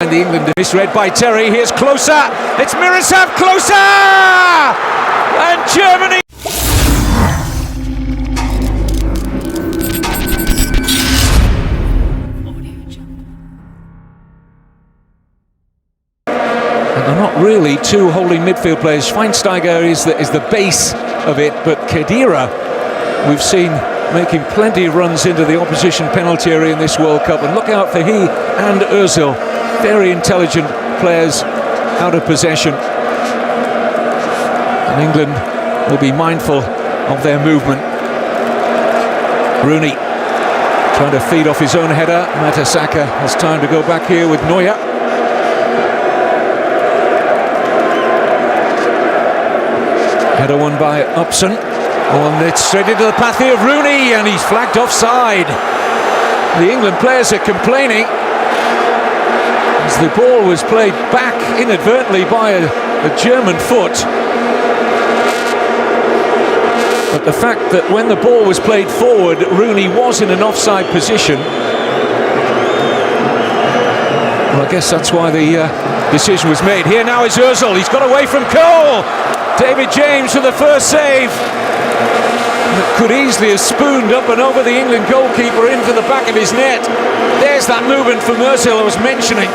And the England misread by Terry. Here's closer. It's Miroslav closer, and Germany. And they're not really two holding midfield players. Schweinsteiger is the base of it, but Khedira, we've seen making plenty of runs into the opposition penalty area in this World Cup. And look out for he and Özil. Very intelligent players out of possession, and England will be mindful of their movement. Rooney trying to feed off his own header. Mertesacker has time to go back here with Neuer. Header won by Upson. And it's straight into the path here of Rooney, and he's flagged offside. The England players are complaining as the ball was played back inadvertently by a German foot. But the fact that when the ball was played forward, Rooney was in an offside position, well, I guess that's why the decision was made. Here now is Özil. He's got away from Cole. David James for the first save. That could easily have spooned up and over the England goalkeeper into the back of his net. There's that movement from Özil I was mentioning.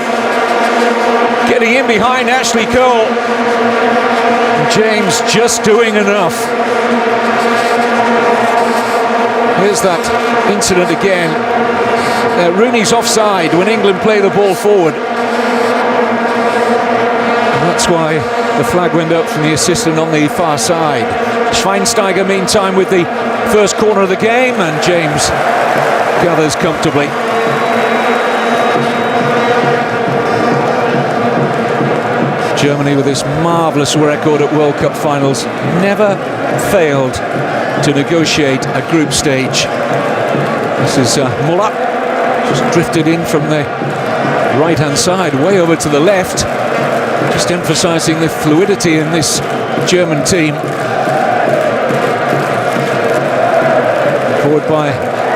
Getting in behind Ashley Cole. And James just doing enough. Here's that incident again. Rooney's offside when England play the ball forward. And that's why the flag went up from the assistant on the far side. Schweinsteiger meantime with the first corner of the game, and James gathers comfortably. Germany, with this marvellous record at World Cup finals, never failed to negotiate a group stage. This is Bola, just drifted in from the right-hand side, way over to the left, just emphasising the fluidity in this German team. Forward by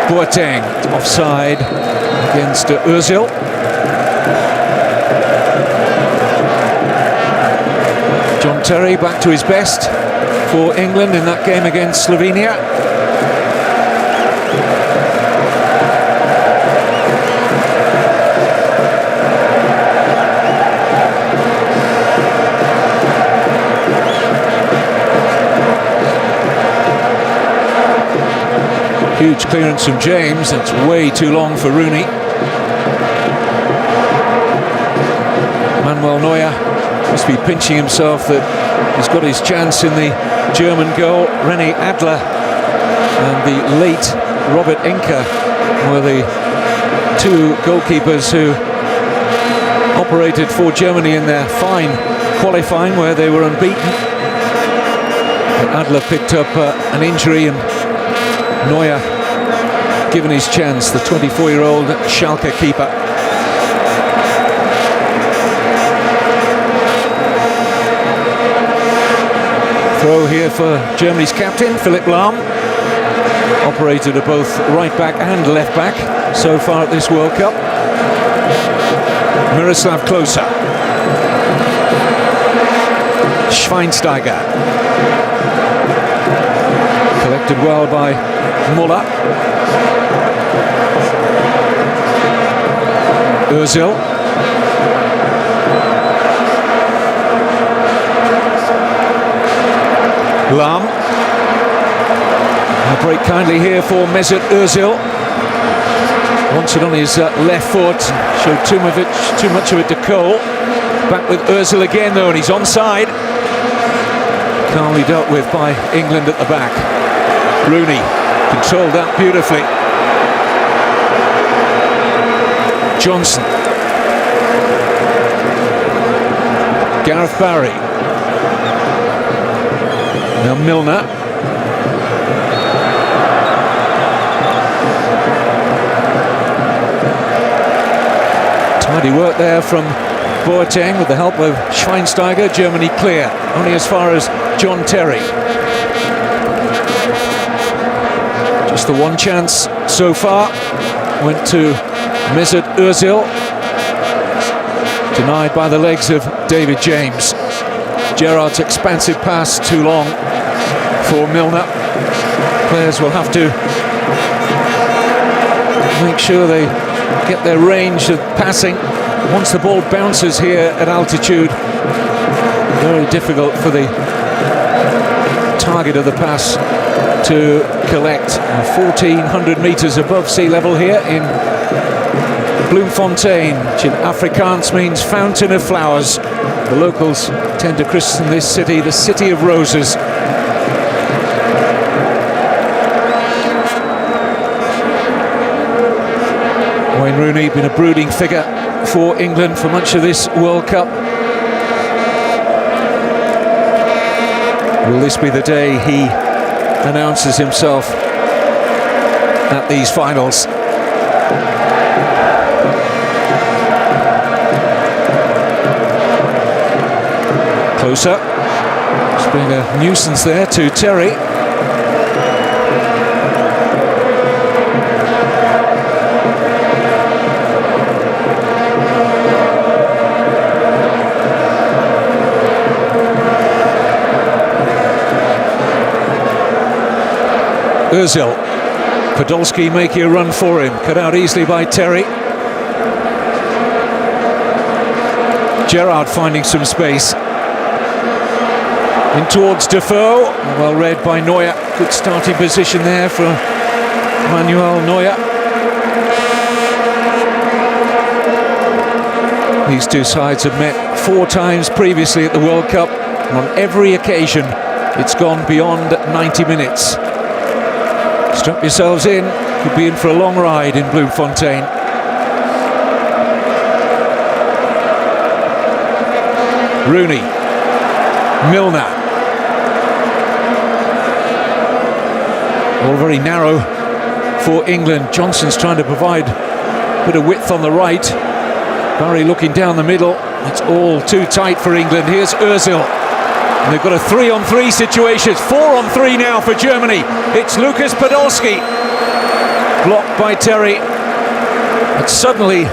Boateng, offside against Özil. John Terry back to his best for England in that game against Slovenia. Huge clearance from James. That's way too long for Rooney. Manuel Neuer must be pinching himself that he's got his chance in the German goal. René Adler and the late Robert Enke were the two goalkeepers who operated for Germany in their fine qualifying, where they were unbeaten. Adler picked up an injury, and Neuer given his chance, the 24-year-old Schalke keeper. Throw here for Germany's captain, Philipp Lahm. Operated at both right back and left back so far at this World Cup. Miroslav Klose. Schweinsteiger. Collected well by Bola. Özil. Lahm. A break kindly here for Mesut Özil. Wants it on his left foot. Showed too much of it to Cole. Back with Özil again though, and he's onside. Calmly dealt with by England at the back. Rooney controlled that beautifully. Johnson. Gareth Barry. Now Milner. Tidy work there from Boateng with the help of Schweinsteiger. Germany clear, only as far as John Terry. Just the one chance so far went to Mesut Özil. Denied by the legs of David James. Gerrard's expansive pass too long for Milner. Players will have to make sure they get their range of passing. Once the ball bounces here at altitude, very difficult for the target of the pass to collect. 1,400 meters above sea level here in Bloemfontein, which in Afrikaans means fountain of flowers. The locals tend to christen this city the City of Roses. Wayne Rooney been a brooding figure for England for much of this World Cup. Will this be the day he announces himself at these finals? Closer. Just being a nuisance there to Terry. Ozil. Podolski making a run for him, cut out easily by Terry. Gerrard finding some space. In towards Defoe, well read by Neuer. Good starting position there for Manuel Neuer. These two sides have met 4 times previously at the World Cup, and on every occasion it's gone beyond 90 minutes. Strap yourselves in, could be in for a long ride in Bloemfontein. Rooney, Milner. All very narrow for England. Johnson's trying to provide a bit of width on the right. Barry looking down the middle. It's all too tight for England. Here's Ozil. And they've got a 3-on-3 situation. 4-on-3 now for Germany. It's Lucas Podolski. Blocked by Terry. But suddenly,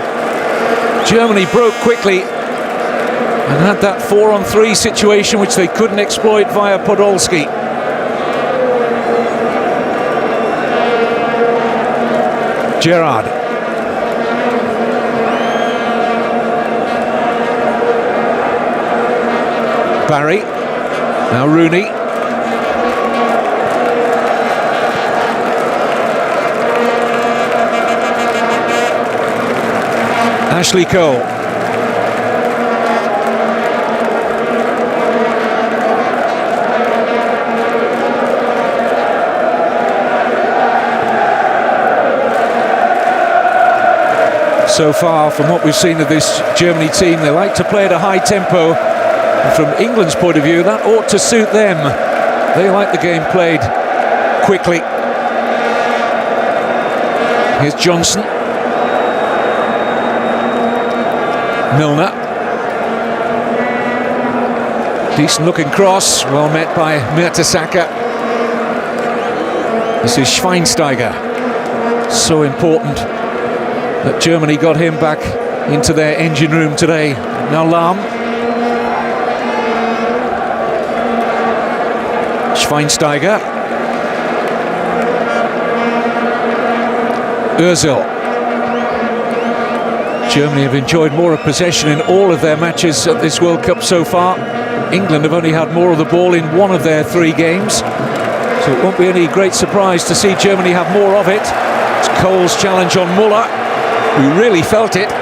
Germany broke quickly and had that 4-on-3 situation which they couldn't exploit via Podolski. Gerrard. Barry. Now Rooney. Ashley Cole. So far, from what we've seen of this Germany team, they like to play at a high tempo. And from England's point of view, that ought to suit them. They like the game played quickly. Here's Johnson. Milner. Decent looking cross, well met by Mertesacker. This is Schweinsteiger. So important that Germany got him back into their engine room today. Now Lahm. Schweinsteiger. Ozil. Germany have enjoyed more of possession in all of their matches at this World Cup so far. England have only had more of the ball in 1 of their 3 games. So it won't be any great surprise to see Germany have more of it. It's Cole's challenge on Muller, who really felt it.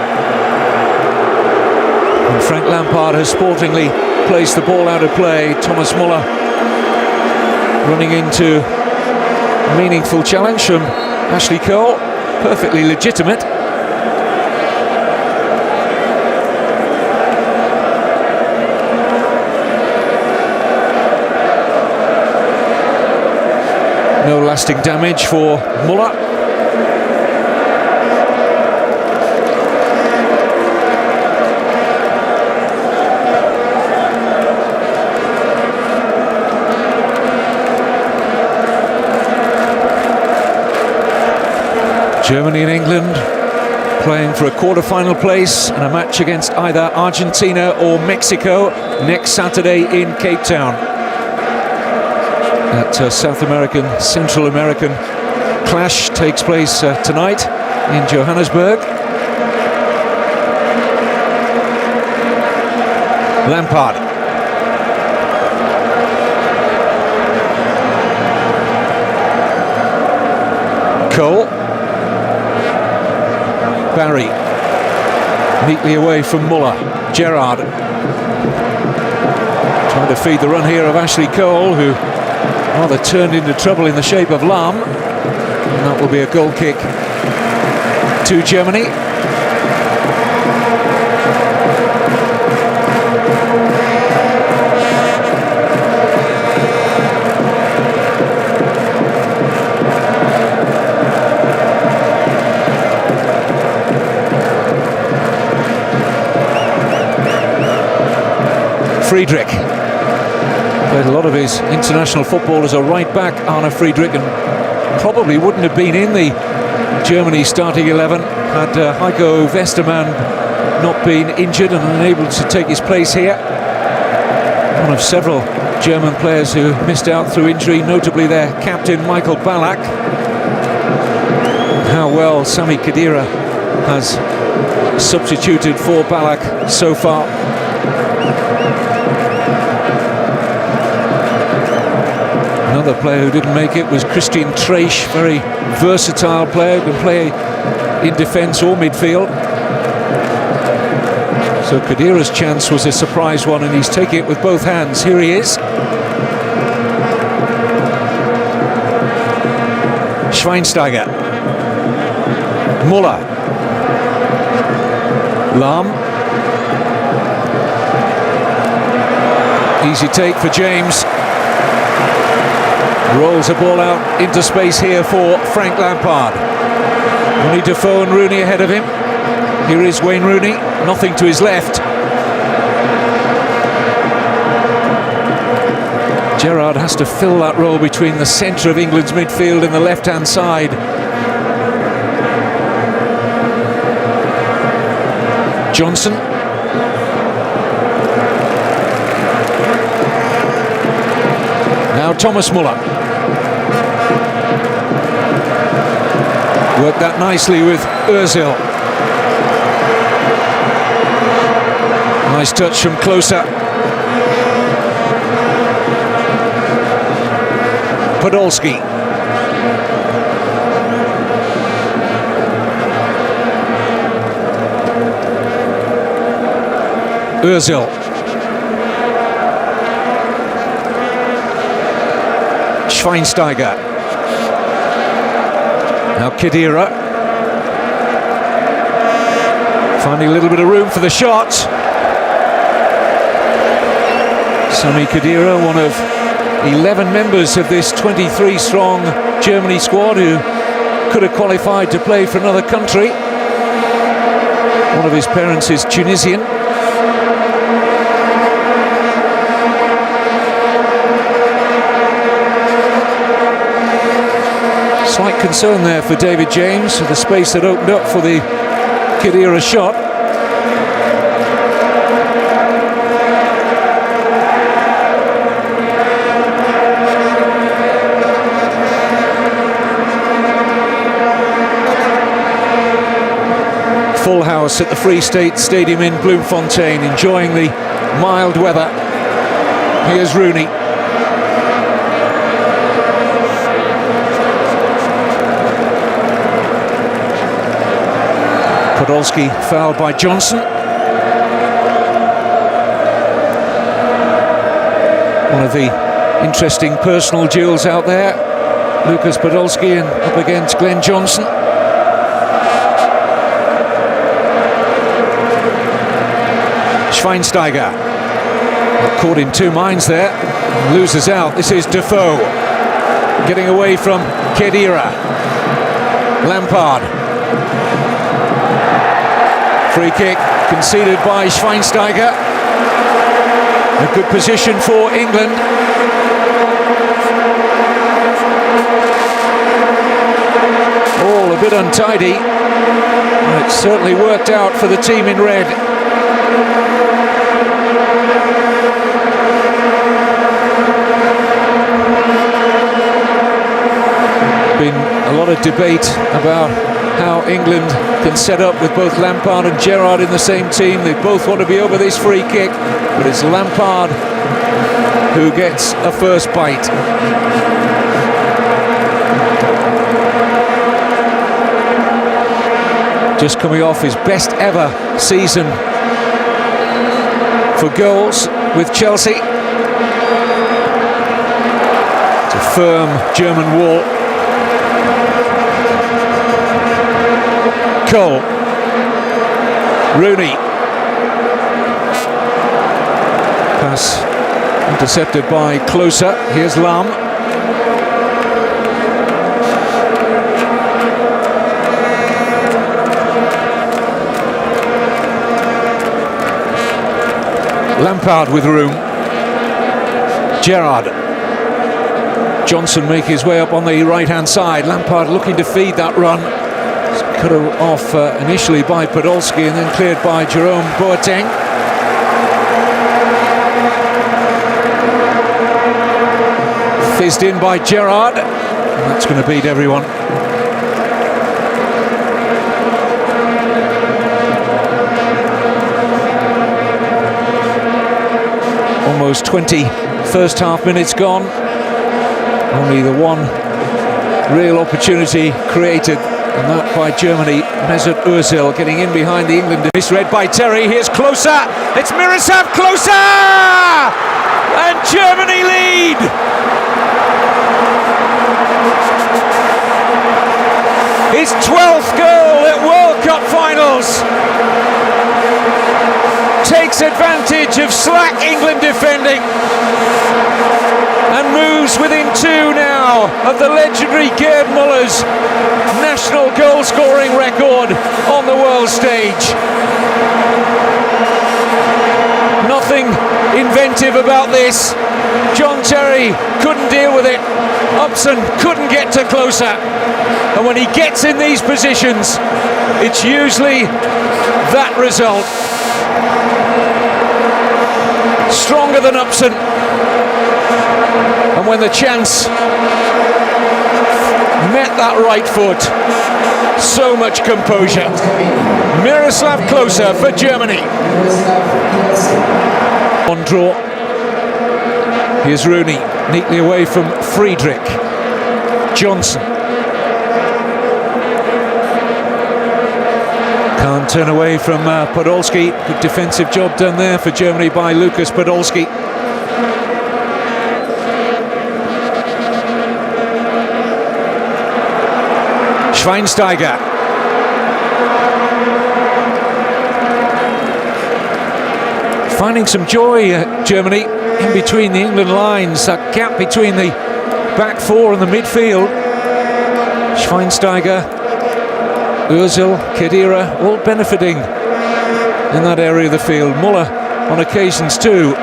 And Frank Lampard has sportingly placed the ball out of play. Thomas Muller running into a meaningful challenge from Ashley Cole. Perfectly legitimate. No lasting damage for Muller. Germany and England playing for a quarter-final place in a match against either Argentina or Mexico next Saturday in Cape Town. That South American, Central American clash takes place tonight in Johannesburg. Lampard. Cole. Barry. Neatly away from Muller. Gerrard. Trying to feed the run here of Ashley Cole, who rather turned into trouble in the shape of Lam. And that will be a goal kick to Germany. Friedrich played a lot of his international football as a right back, Arne Friedrich, and probably wouldn't have been in the Germany starting 11 had Heiko Westermann not been injured and unable to take his place here. One of several German players who missed out through injury, notably their captain Michael Ballack. How well Sami Khedira has substituted for Ballack so far. Another player who didn't make it was Christian Treich, very versatile player, who can play in defence or midfield. So Khedira's chance was a surprise one, and he's taking it with both hands. Here he is. Schweinsteiger. Muller. Lam. Easy take for James. Rolls the ball out into space here for Frank Lampard. Only Defoe and Rooney ahead of him. Here is Wayne Rooney, nothing to his left. Gerrard has to fill that role between the centre of England's midfield and the left-hand side. Johnson. Now Thomas Muller. Worked that nicely with Ozil. Nice touch from closer. Podolski. Ozil. Schweinsteiger. Now Khedira. Finding a little bit of room for the shot. Sami Khedira, one of 11 members of this 23-strong Germany squad who could have qualified to play for another country. One of his parents is Tunisian. Slight concern there for David James, with the space that opened up for the Khedira shot. Full house at the Free State Stadium in Bloemfontein, enjoying the mild weather. Here's Rooney. Podolski fouled by Johnson. One of the interesting personal duels out there. Lucas Podolski and up against Glenn Johnson. Schweinsteiger caught in two minds there, loses out. This is Defoe getting away from Khedira. Lampard. Free kick conceded by Schweinsteiger. A good position for England. All a bit untidy. Well, it certainly worked out for the team in red. Been a lot of debate about how England can set up with both Lampard and Gerrard in the same team. They both want to be over this free kick, but it's Lampard who gets a first bite. Just coming off his best ever season for goals with Chelsea. It's a firm German wall. Cole, Rooney, pass intercepted by Closer. Here's Lam. Lampard with room. Gerrard. Johnson making his way up on the right-hand side. Lampard looking to feed that run. Cut off initially by Podolski and then cleared by Jerome Boateng. Fizzed in by Gerrard. And that's going to beat everyone. Almost 20 first half minutes gone. Only the one real opportunity created, and that by Germany. Mesut Ozil getting in behind the England. Misread by Terry. Here's Closer. It's Miroslav Closer! And Germany lead! His 12th goal at World Cup finals. Takes advantage of slack England defending and moves within 2 now of the legendary Gerd Muller's national goal scoring record on the world stage. Nothing inventive about this. John Terry couldn't deal with it. Upson couldn't get to Closer. And when he gets in these positions, it's usually that result. Stronger than Upson. And when the chance met that right foot, so much composure. Miroslav Klose for Germany. On draw. Here's Rooney, neatly away from Friedrich. Johnson. Can't turn away from Podolski. Good defensive job done there for Germany by Lukas Podolski. Schweinsteiger. Finding some joy, Germany, in between the England lines. That gap between the back four and the midfield. Schweinsteiger, Ozil, Khedira, all benefiting in that area of the field. Muller on occasions too.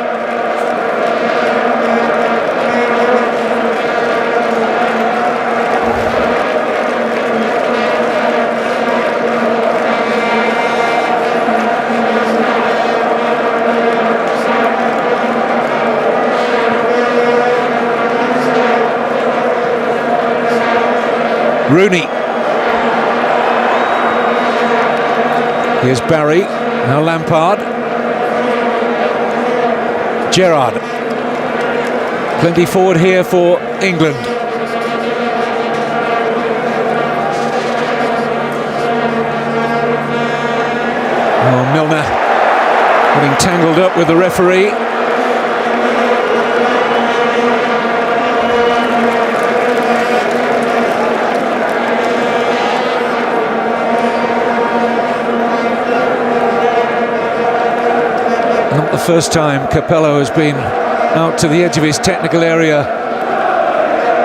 Rooney. Here's Barry, now Lampard. Gerrard. Plenty forward here for England. Oh, Milner getting tangled up with the referee. Not the first time Capello has been out to the edge of his technical area,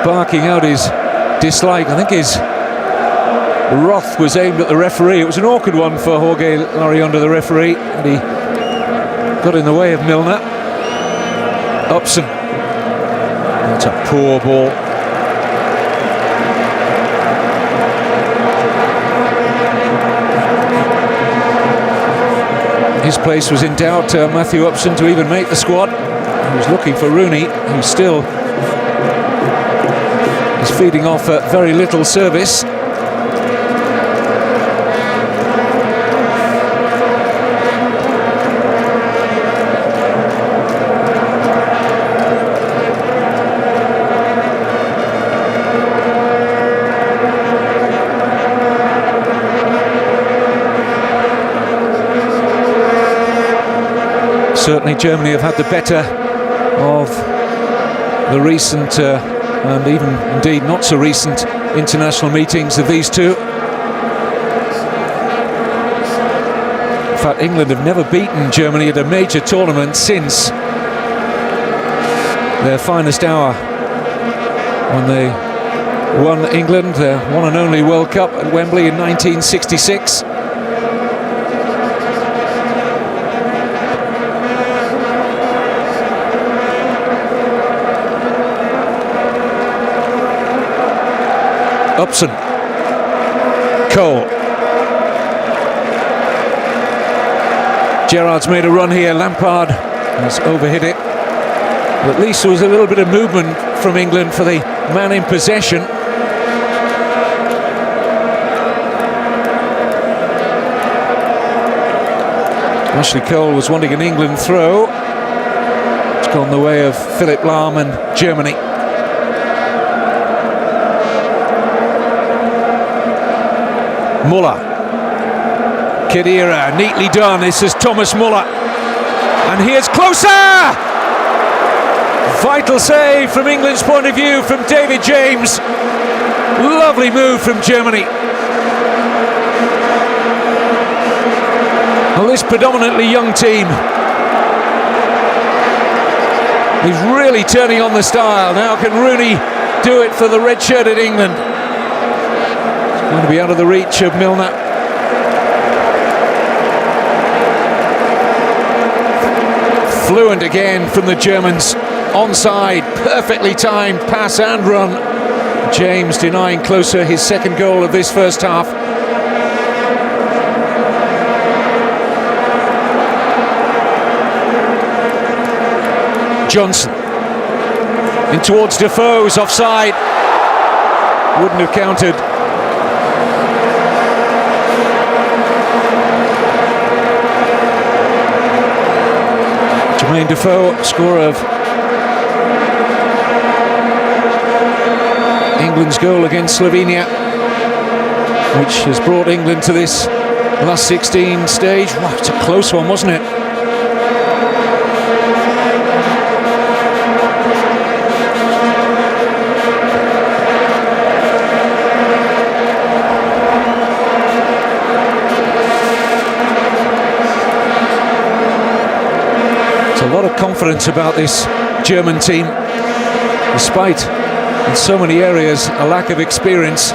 barking out his dislike. I think his wrath was aimed at the referee. It was an awkward one for Jorge Lariondo, the referee, and he got in the way of Milner. Upson. That's a poor ball. his place was in doubt. Matthew Upson to even make the squad. He was looking for Rooney, who still is feeding off very little service. Certainly Germany have had the better of the recent and even indeed not so recent international meetings of these two. In fact, England have never beaten Germany at a major tournament since their finest hour, when they won England their one and only World Cup at Wembley in 1966. Upson, Cole, Gerrard's made a run here. Lampard has overhit it, but at least there was a little bit of movement from England for the man in possession. Ashley Cole was wanting an England throw. It's gone the way of Philipp Lahm and Germany. Muller, Khedira, neatly done. This is Thomas Muller, and here's closer. Vital save from England's point of view from David James. Lovely move from Germany. Well, this predominantly young team is really turning on the style. Now can Rooney do it for the red-shirted England? Going to be out of the reach of Milner. Fluent again from the Germans. Onside, perfectly timed pass and run. James denying Klose his second goal of this first half. Johnson in towards Defoe's, offside. Wouldn't have counted. Jermaine Defoe, scorer of England's goal against Slovenia, which has brought England to this last 16 stage. Wow, it's a close one, wasn't it? A lot of confidence about this German team, despite in so many areas a lack of experience.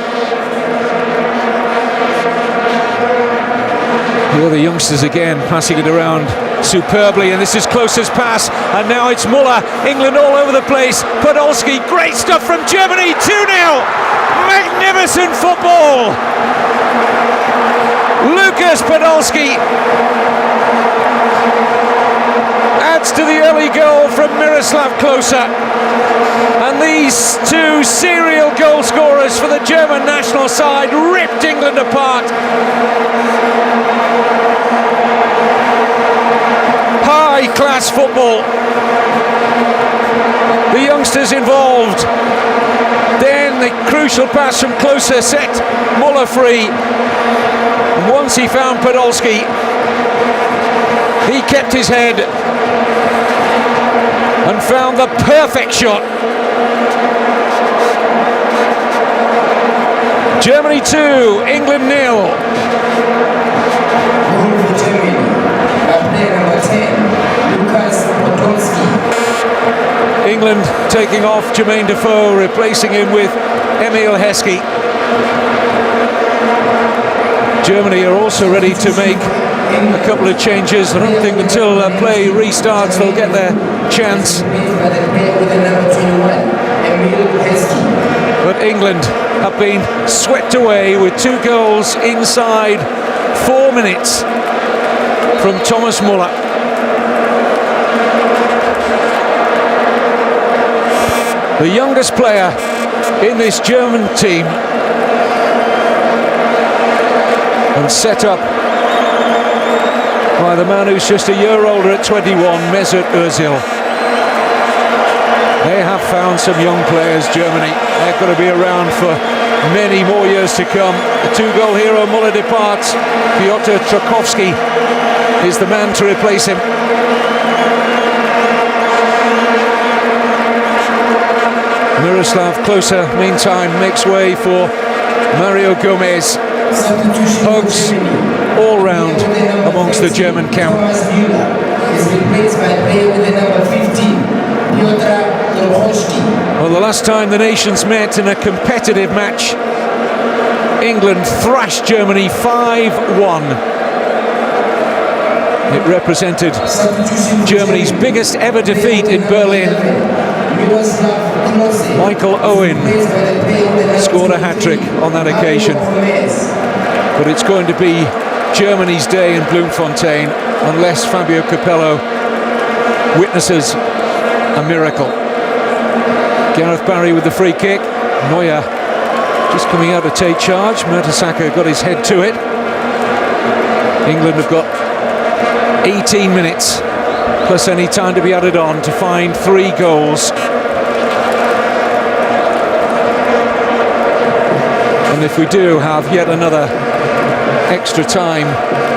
Here are the youngsters again, passing it around superbly, and this is Klose's pass, and now it's Muller. England all over the place. Podolski, great stuff from Germany. 2-0, magnificent football. Lucas Podolski adds to the early goal from Miroslav Klose, and these two serial goal scorers for the German national side ripped England apart. High-class football. The youngsters involved. Then the crucial pass from Klose set Muller free. And once he found Podolski, he kept his head and found the perfect shot. Germany 2, England 0. England taking off Jermaine Defoe, replacing him with Emil Heskey. Germany are also ready to make a couple of changes. I don't think until play restarts they'll get their chance. But England have been swept away with 2 goals inside 4 minutes. from Thomas Muller. The youngest player in this German team, and set up by the man who's just a year older at 21, Mesut Özil. They have found some young players, Germany. They're going to be around for many more years to come. The two-goal hero Muller departs. Piotr Tchaikovsky is the man to replace him. Miroslav Klose, meantime, makes way for Mario Gomez. Hugs all round amongst the German camp. Well, the last time the nations met in a competitive match, England thrashed Germany 5-1. It represented Germany's biggest ever defeat in Berlin. Michael Owen scored a hat-trick on that occasion. But it's going to be Germany's day in Bloemfontein unless Fabio Capello witnesses a miracle. Gareth Barry with the free kick. Neuer just coming out to take charge. Mertesacker got his head to it. England have got 18 minutes plus any time to be added on to find 3 goals. And if we do have yet another extra time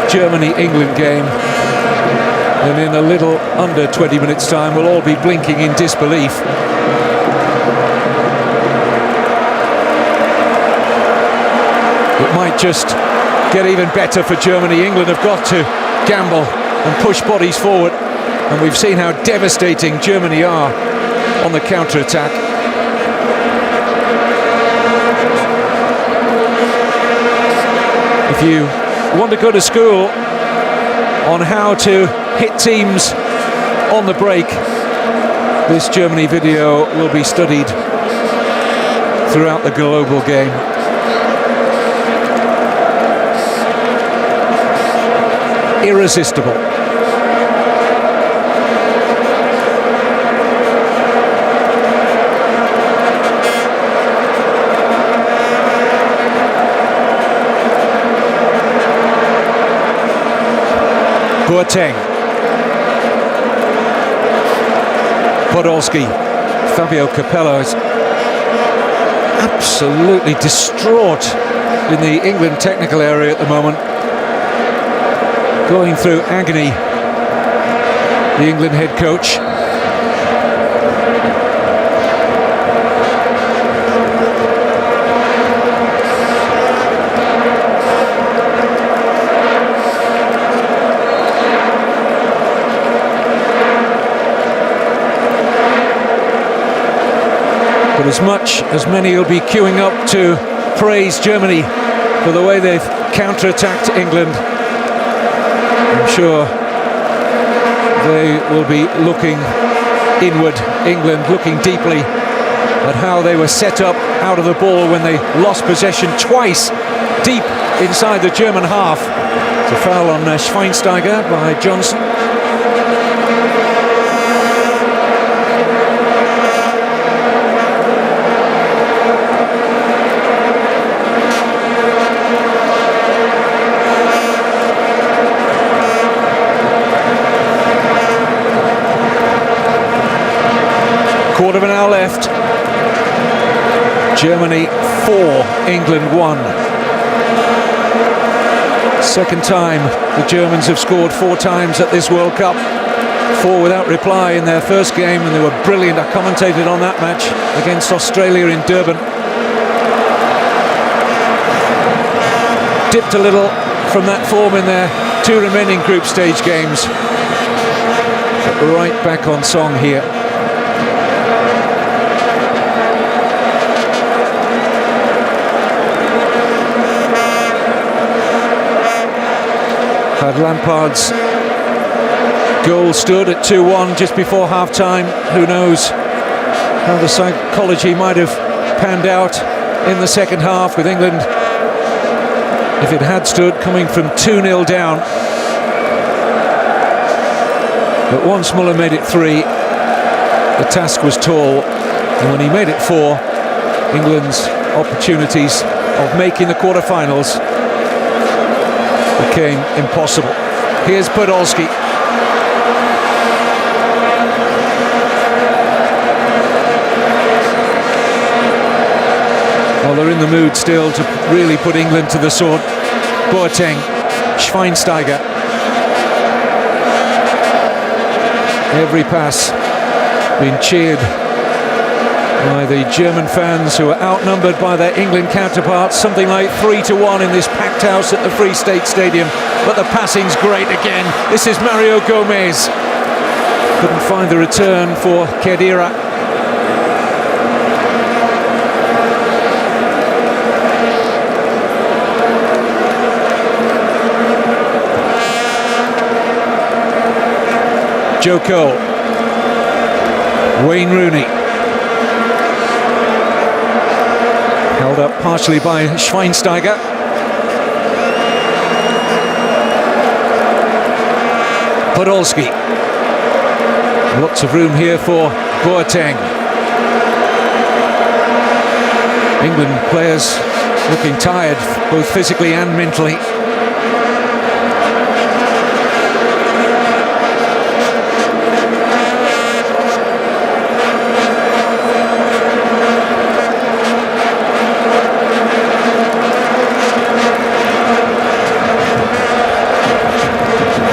Germany-England game, then in a little under 20 minutes time we'll all be blinking in disbelief. It might just get even better for Germany. England have got to gamble and push bodies forward, and we've seen how devastating Germany are on the counter-attack. If you want to go to school on how to hit teams on the break, this Germany video will be studied throughout the global game. Irresistible. Boateng, Podolski, Fabio Capello is absolutely distraught in the England technical area at the moment, going through agony, the England head coach. But as much as many will be queuing up to praise Germany for the way they've counter-attacked England, I'm sure they will be looking inward, England looking deeply at how they were set up out of the ball when they lost possession twice deep inside the German half. It's a foul on Schweinsteiger by Johnson. Quarter of an hour left. Germany 4, England 1. Second time the Germans have scored 4 times at this World Cup. 4 without reply in their first game, and they were brilliant. I commentated on that match against Australia in Durban. Dipped a little from that form in their 2 remaining group stage games. But right back on song here. Had Lampard's goal stood at 2-1 just before half-time, who knows how the psychology might have panned out in the second half with England, if it had stood, coming from 2-0 down. But once Muller made it 3, the task was tall, and when he made it 4, England's opportunities of making the quarter-finals became impossible. Here's Podolski. Well, they're in the mood still to really put England to the sword. Boateng, Schweinsteiger. Every pass being cheered by the German fans, who are outnumbered by their England counterparts, something like 3-1 in this packed house at the Free State Stadium. But the passing's great again. This is Mario Gomez. Couldn't find the return for Khedira. Joe Cole, Wayne Rooney, held up partially by Schweinsteiger. Podolski, lots of room here for Boateng. England players looking tired, both physically and mentally.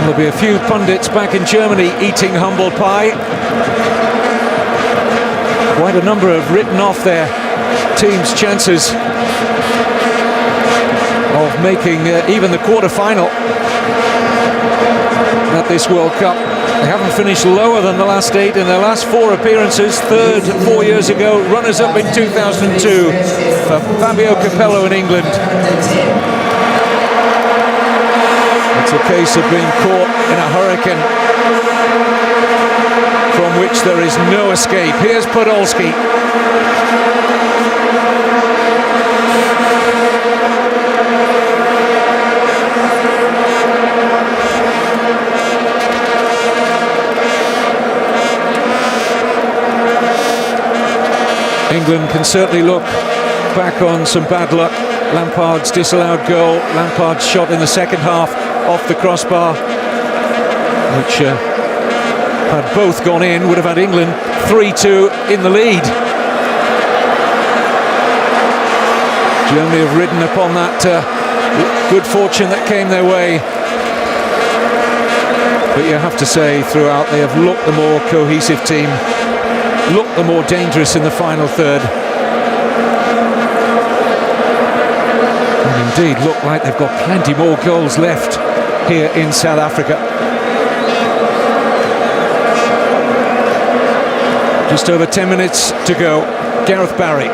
There'll be a few pundits back in Germany eating humble pie. Quite a number have written off their team's chances of making even the quarter-final at this World Cup. They haven't finished lower than the last 8 in their last 4 appearances. Third 4 years ago, runners-up in 2002 for Fabio Capello in England. It's a case of being caught in a hurricane from which there is no escape. Here's Podolski. England can certainly look back on some bad luck. Lampard's disallowed goal, Lampard's shot in the second half off the crossbar, which had both gone in, would have had England 3-2 in the lead. Germany have ridden upon that good fortune that came their way. But you have to say, throughout, they have looked the more cohesive team, looked the more dangerous in the final third. And indeed look like they've got plenty more goals left here in South Africa. Just over 10 minutes to go. Gareth Barry.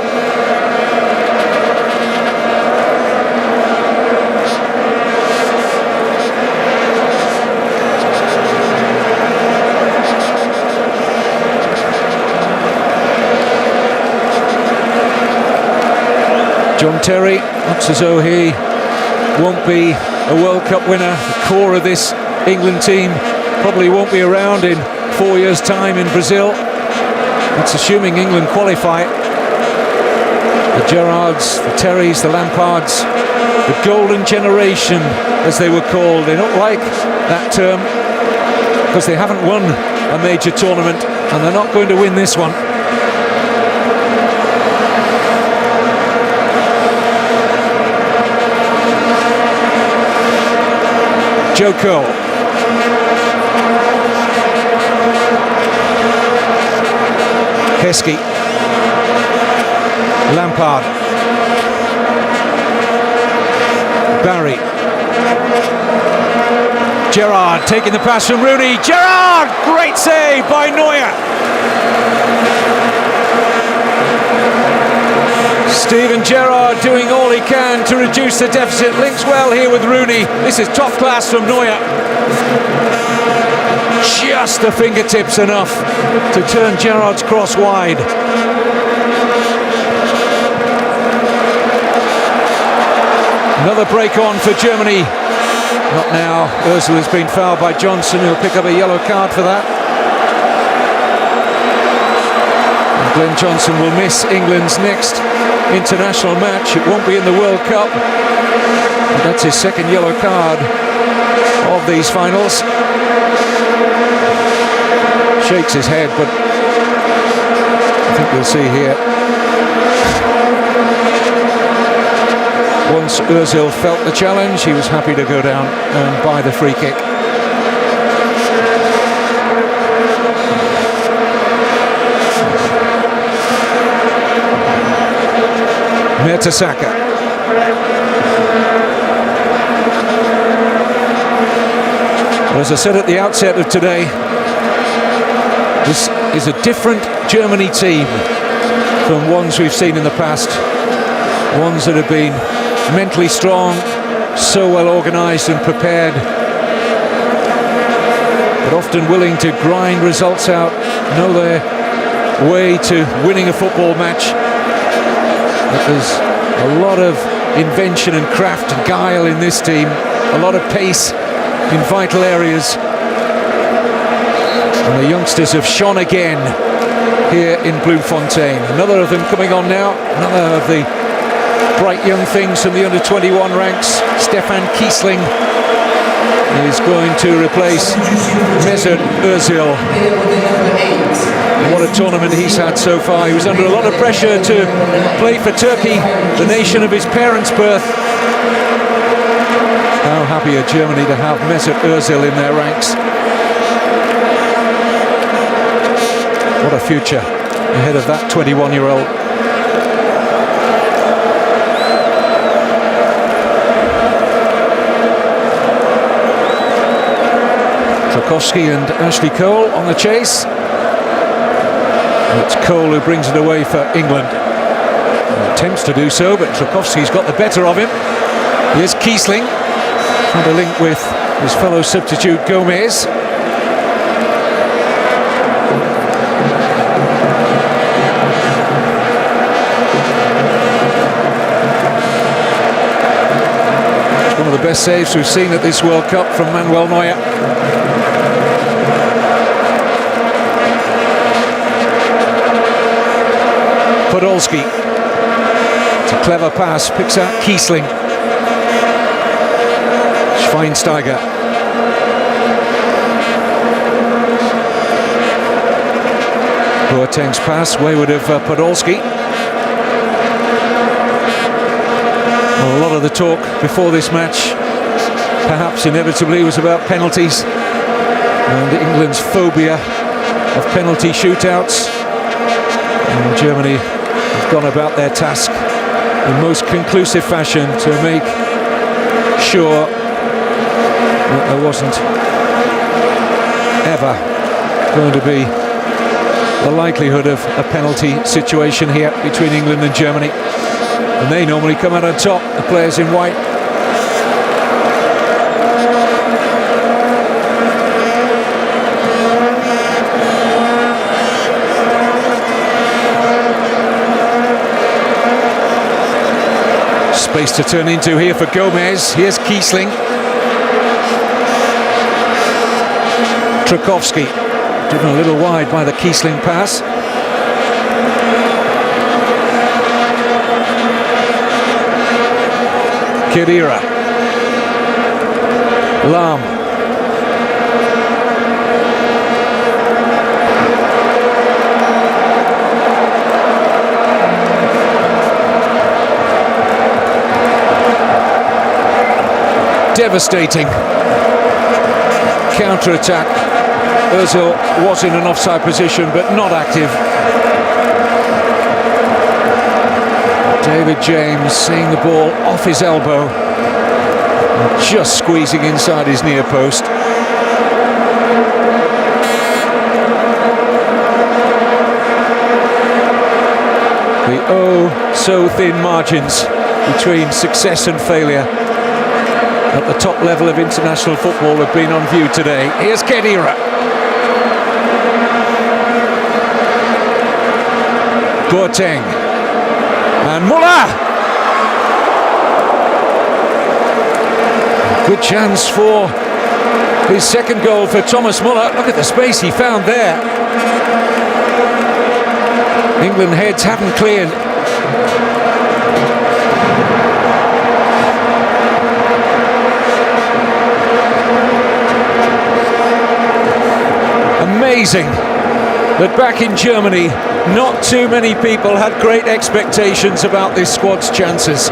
John Terry, looks as though he won't be a World Cup winner. The core of this England team probably won't be around in 4 years' time in Brazil. That's assuming England qualify. The Gerrards, the Terrys, the Lampards, the golden generation, as they were called. They don't like that term because they haven't won a major tournament and they're not going to win this one. Joe Cole. Heskey. Lampard. Barry. Gerrard taking the pass from Rooney. Gerrard! Great save by Neuer. Steven Gerrard doing all he can to reduce the deficit. Links well here with Rooney. This is top class from Neuer. Just the fingertips enough to turn Gerrard's cross wide. Another break on for Germany. Not now. Ozil has been fouled by Johnson, who'll pick up a yellow card for that. And Glenn Johnson will miss England's next international match. It won't be in the World Cup. But that's his second yellow card of these finals. Shakes his head, but I think we'll see here. Once Ozil felt the challenge, he was happy to go down and buy the free kick. Mertesacker. Well, as I said at the outset of today, this is a different Germany team from ones we've seen in the past. Ones that have been mentally strong, so well organised and prepared, but often willing to grind results out, know their way to winning a football match. But there's a lot of invention and craft and guile in this team, a lot of pace in vital areas. And the youngsters have shone again here in Bloemfontein. Another of them coming on now, another of the bright young things from the under-21 ranks. Stefan Kiesling is going to replace Mesut Ozil. What a tournament he's had so far. He was under a lot of pressure to play for Turkey, the nation of his parents' birth. How happy are Germany to have Mesut Ozil in their ranks. What a future ahead of that 21-year-old. Trzaskowski and Ashley Cole on the chase. It's Cole who brings it away for England. He attempts to do so, but Trzaskowski's got the better of him. Here's Kiesling, trying to link with his fellow substitute Gomez. It's one of the best saves we've seen at this World Cup from Manuel Neuer. Podolski. It's a clever pass, picks out Kiesling. Schweinsteiger. Boateng's pass, wayward of Podolski. Well, a lot of the talk before this match, perhaps inevitably, was about penalties and England's phobia of penalty shootouts. And Germany have gone about their task in most conclusive fashion to make sure that there wasn't ever going to be the likelihood of a penalty situation here between England and Germany. And they normally come out on top, the players in white. Space to turn into here for Gomez. Here's Kiesling. Trzaskowski, driven a little wide by the Kiesling pass. Khedira. Lam. Devastating counter-attack. Ozil was in an offside position but not active. David James seeing the ball off his elbow and just squeezing inside his near post. The oh so thin margins between success and failure at the top level of international football have been on view today. Here's Khedira. Boateng. And Muller! Good chance for his second goal for Thomas Muller. Look at the space he found there. England heads haven't cleared. Amazing that back in Germany, not too many people had great expectations about this squad's chances.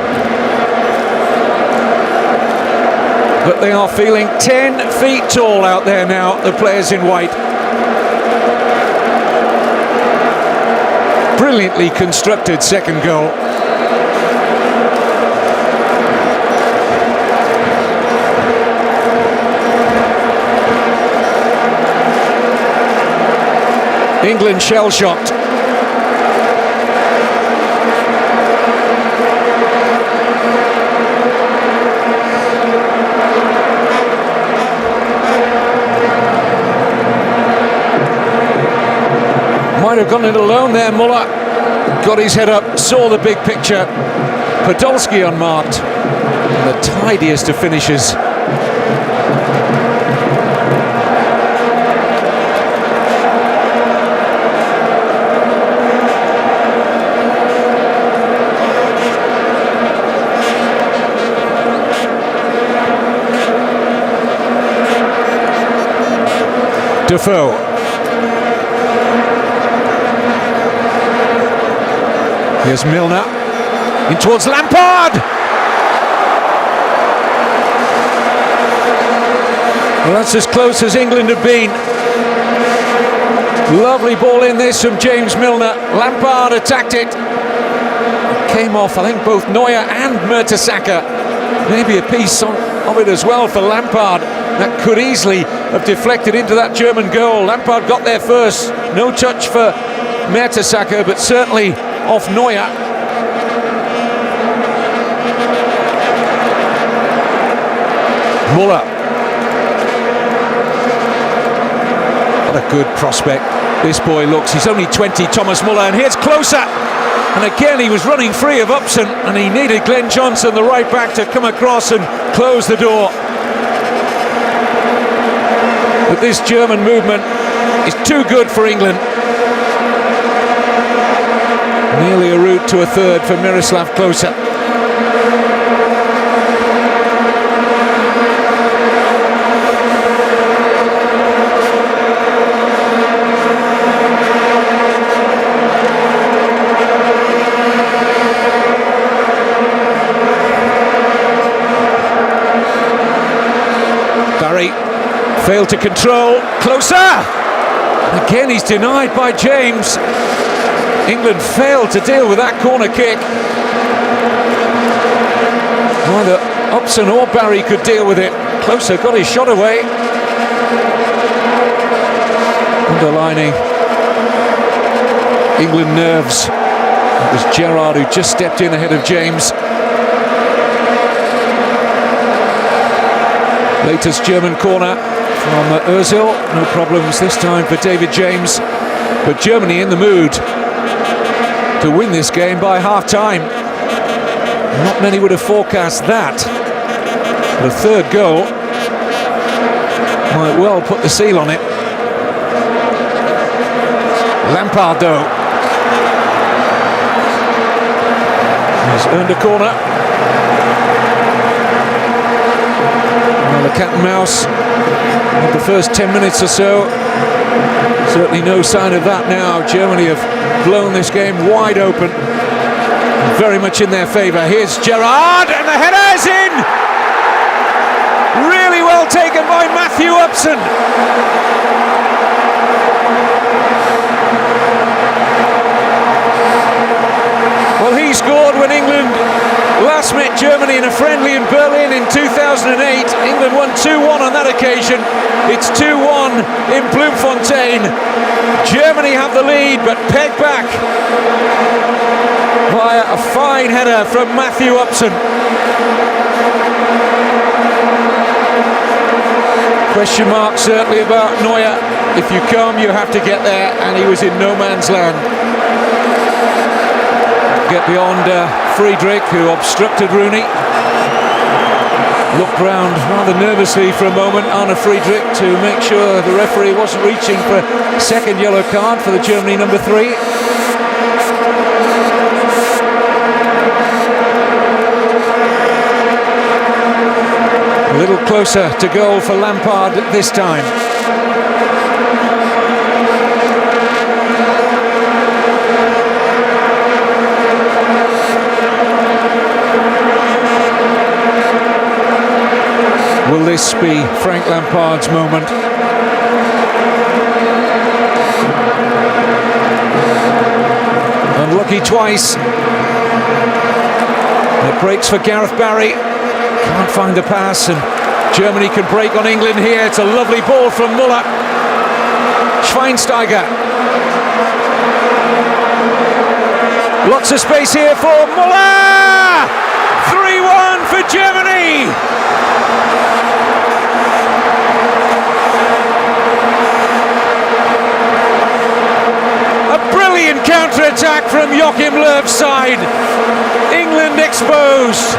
But they are feeling 10 feet tall out there now, the players in white. Brilliantly constructed second goal. England shell-shocked. Might have gone it alone there, Muller. Got his head up, saw the big picture. Podolski unmarked. And the tidiest of finishes. Defoe. Here's Milner, in towards Lampard! Well, that's as close as England have been. Lovely ball in this from James Milner. Lampard attacked it. Came off, I think, both Neuer and Mertesacker. Maybe a piece of it as well for Lampard. That could easily have deflected into that German goal. Lampard got there first. No touch for Mertesacker, but certainly off Neuer. Muller. What a good prospect this boy looks. He's only 20, Thomas Muller, and here's closer. And again, he was running free of Upson, and he needed Glenn Johnson, the right back, to come across and close the door. But this German movement is too good for England. Nearly a route to a third for Miroslav Klose. Barry failed to control. Klose! Again, he's denied by James. England failed to deal with that corner kick. Neither Upson or Barry could deal with it. Klose got his shot away. Underlining England nerves. It was Gerrard who just stepped in ahead of James. Latest German corner from Ozil. No problems this time for David James. But Germany in the mood to win this game by half-time. Not many would have forecast that. But a third goal might well put the seal on it. Lampard, though, has earned a corner. Well, the cat and mouse of the first 10 minutes or so. Certainly no sign of that now. Germany have blown this game wide open. Very much in their favour. Here's Gerrard, and the header is in! Really well taken by Matthew Upson. Well, he scored when England last met Germany in a friendly in Berlin in 2008. England won 2-1 on that occasion. It's 2-1 in Bloemfontein. Germany have the lead, but pegged back via a fine header from Matthew Upson. Question mark certainly about Neuer. If you come, you have to get there, and he was in no man's land. Get beyond Friedrich, who obstructed Rooney. Looked round rather nervously for a moment, Arne Friedrich, to make sure the referee wasn't reaching for a second yellow card for the Germany number 3. A little closer to goal for Lampard this time. Will this be Frank Lampard's moment? Unlucky twice. It breaks for Gareth Barry. Can't find the pass, and Germany can break on England here. It's a lovely ball from Muller. Schweinsteiger. Lots of space here for Muller! 3-1 for Germany! Brilliant counter-attack from Joachim Löw's side. England exposed.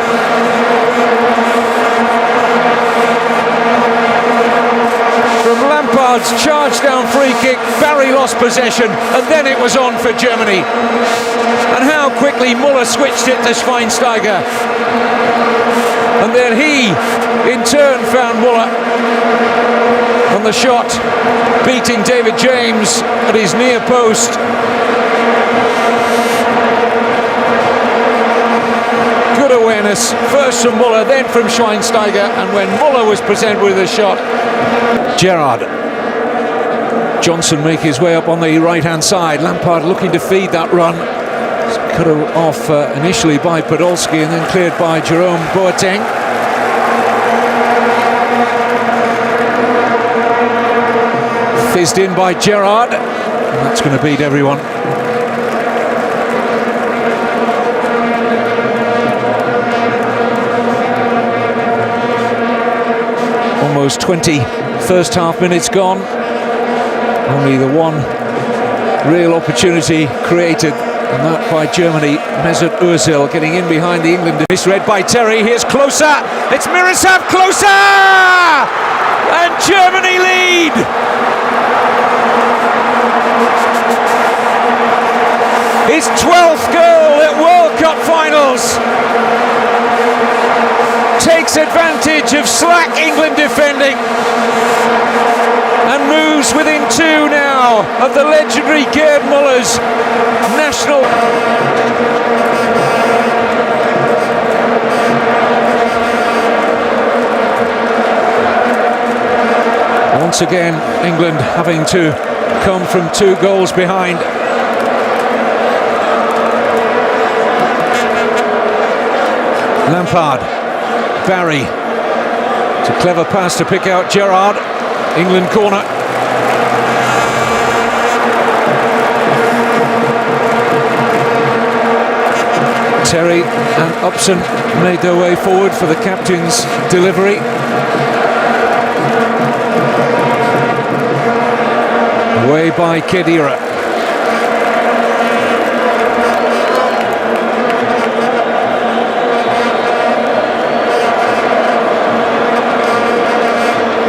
From Lampard's charge down free kick, Barry lost possession, and then it was on for Germany. And how quickly Muller switched it to Schweinsteiger. And then he, in turn, found Muller on the shot, beating David James at his near post. Good awareness, first from Muller, then from Schweinsteiger, and when Muller was presented with a shot, Gerrard. Johnson make his way up on the right-hand side. Lampard looking to feed that run. Cut off initially by Podolski and then cleared by Jerome Boateng. Fizzed in by Gerrard, and that's going to beat everyone. Almost 20 first half minutes gone. Only the one real opportunity created, and that by Germany. Mesut Ozil getting in behind the England. Misread by Terry. Here's closer. It's Miroslav Klose! And Germany lead! His 12th goal at World Cup finals. Takes advantage of slack England defending and moves within 2 now of the legendary Gerd Muller's national. Once again, England having to come from 2 goals behind. Lampard, Barry, it's a clever pass to pick out Gerrard. England corner. Terry and Upson made their way forward for the captain's delivery. Away by Khedira.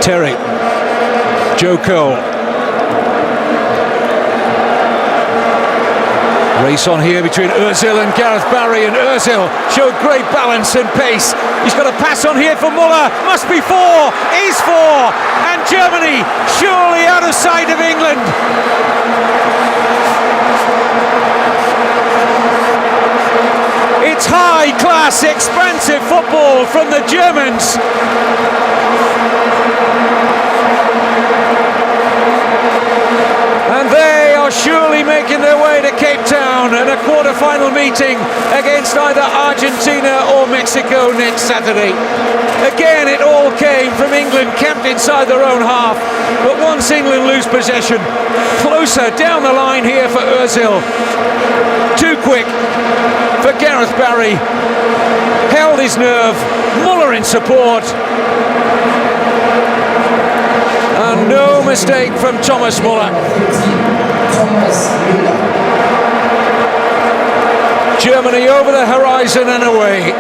Terry, Joe Cole. Race on here between Ozil and Gareth Barry, and Ozil showed great balance and pace. He's got a pass on here for Muller, must be 4, is 4, and Germany surely out of sight of England. It's high-class, expansive football from the Germans. And they are surely making their way to Cape Town in a quarter-final meeting against either Argentina or Mexico next Saturday. Again, it all came from England camped inside their own half. But once England lose possession, closer down the line here for Ozil. Too quick for Gareth Barry. Held his nerve. Muller in support. And no mistake from Thomas Muller. Germany over the horizon and away.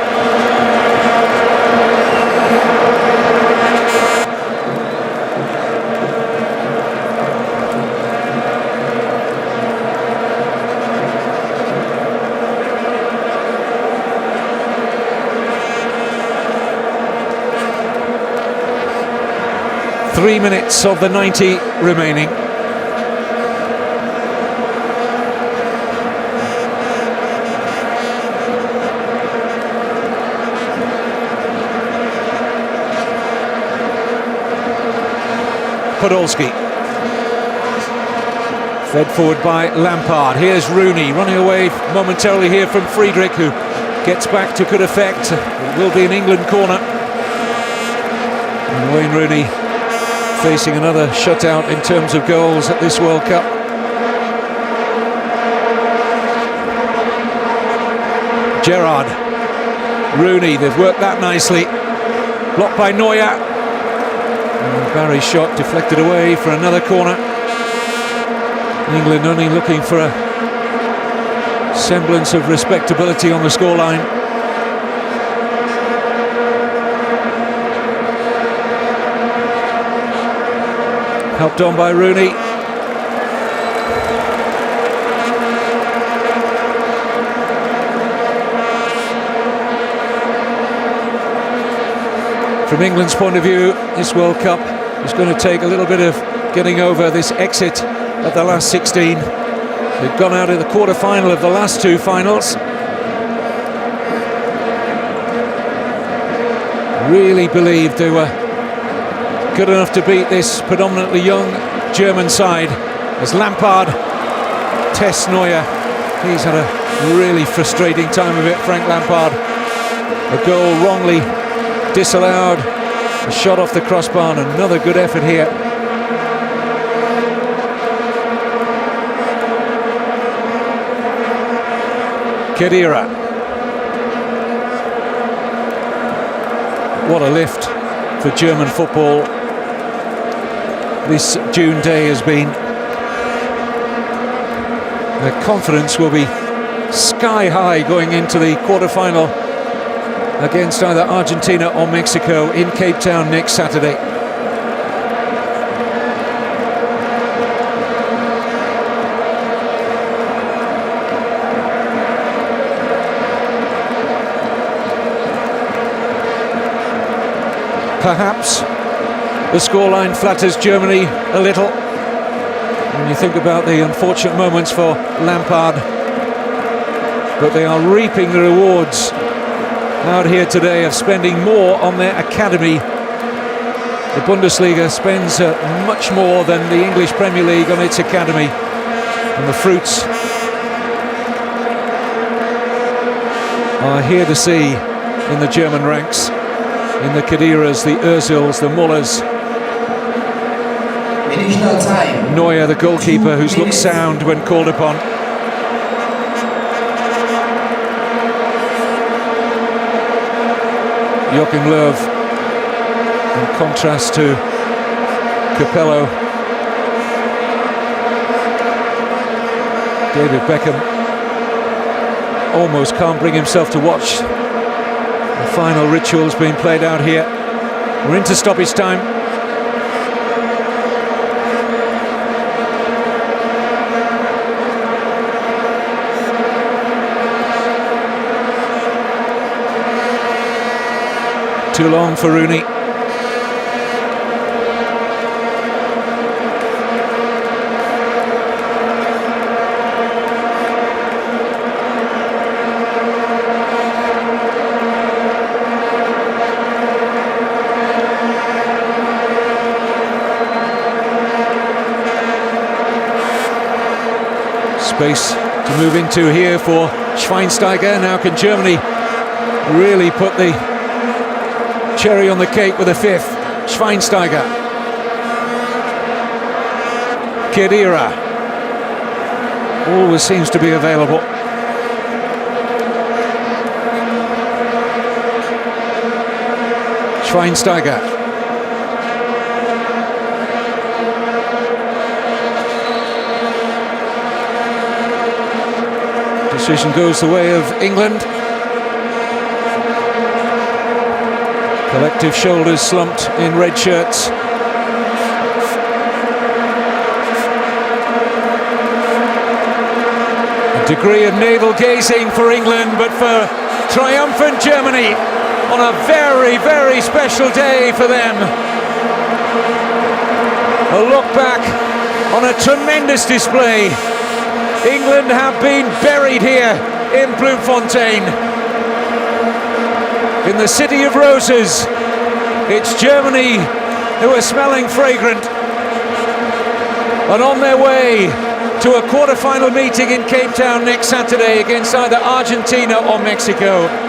Three minutes of the 90 remaining. Podolski. Fed forward by Lampard. Here's Rooney running away momentarily here from Friedrich, who gets back to good effect. It will be an England corner. And Wayne Rooney facing another shutout in terms of goals at this World Cup. Gerrard. Rooney, they've worked that nicely. Blocked by Neuer. And Barry's shot deflected away for another corner. England only looking for a semblance of respectability on the scoreline. Helped on by Rooney. From England's point of view, this World Cup is going to take a little bit of getting over this exit at the last 16. They've gone out of the quarter-final of the last two finals. Really believed they were good enough to beat this predominantly young German side, as Lampard tests Neuer. He's had a really frustrating time of it, Frank Lampard. A goal wrongly disallowed, a shot off the crossbar, and another good effort here. Khedira. What a lift for German football this June day has been. Their confidence will be sky high going into the quarter-final against either Argentina or Mexico in Cape Town next Saturday. Perhaps the scoreline flatters Germany a little when you think about the unfortunate moments for Lampard, but they are reaping the rewards out here today of spending more on their academy. The Bundesliga spends much more than the English Premier League on its academy, and the fruits are here to see in the German ranks, in the Khediras, the Özils, the Mullers. Neuer, the goalkeeper, who's looked sound when called upon. Joachim Löw, in contrast to Capello. David Beckham almost can't bring himself to watch the final rituals being played out here. We're into stoppage time. Too long for Rooney. Space to move into here for Schweinsteiger. Now can Germany really put the cherry on the cake with a fifth? Schweinsteiger. Khedira always seems to be available. Schweinsteiger. Decision goes the way of England. Collective shoulders slumped in red shirts. A degree of navel gazing for England, but for triumphant Germany on a very, very special day for them. A look back on a tremendous display. England have been buried here in Bloemfontein. In the city of roses, it's Germany who are smelling fragrant and on their way to a quarter-final meeting in Cape Town next Saturday against either Argentina or Mexico.